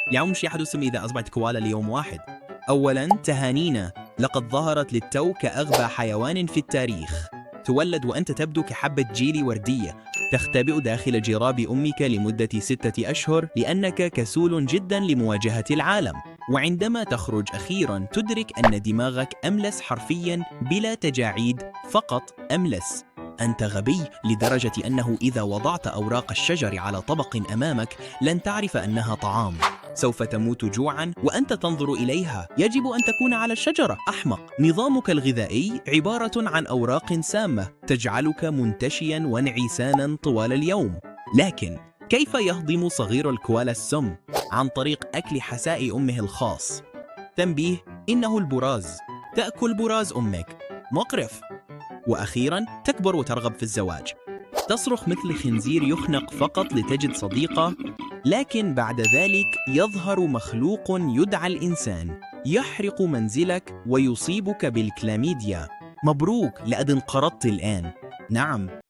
اليوم شي يحدث إذا أصبحت كوالا ليوم واحد. أولاً تهانينا، لقد ظهرت للتو كأغبى حيوان في التاريخ. تولد وأنت تبدو كحبة جيلي وردية، تختبئ داخل جراب أمك لمدة 6 أشهر لأنك كسول جداً لمواجهة العالم. وعندما تخرج أخيراً تدرك أن دماغك أملس حرفياً بلا تجاعيد، فقط أملس. أنت غبي لدرجة أنه إذا وضعت أوراق الشجر على طبق أمامك لن تعرف أنها طعام. سوف تموت جوعاً وأنت تنظر إليها. يجب أن تكون على الشجرة، أحمق. نظامك الغذائي عبارة عن أوراق سامة تجعلك منتشياً ونعساناً طوال اليوم. لكن كيف يهضم صغير الكوالا السم؟ عن طريق أكل حساء أمه الخاص. تنبيه: إنه البراز. تأكل براز أمك، مقرف. وأخيراً تكبر وترغب في الزواج. تصرخ مثل خنزير يخنق فقط لتجد صديقة، لكن بعد ذلك يظهر مخلوق يدعى الإنسان، يحرق منزلك ويصيبك بالكلاميديا. مبروك، لقد انقرضت الآن. نعم،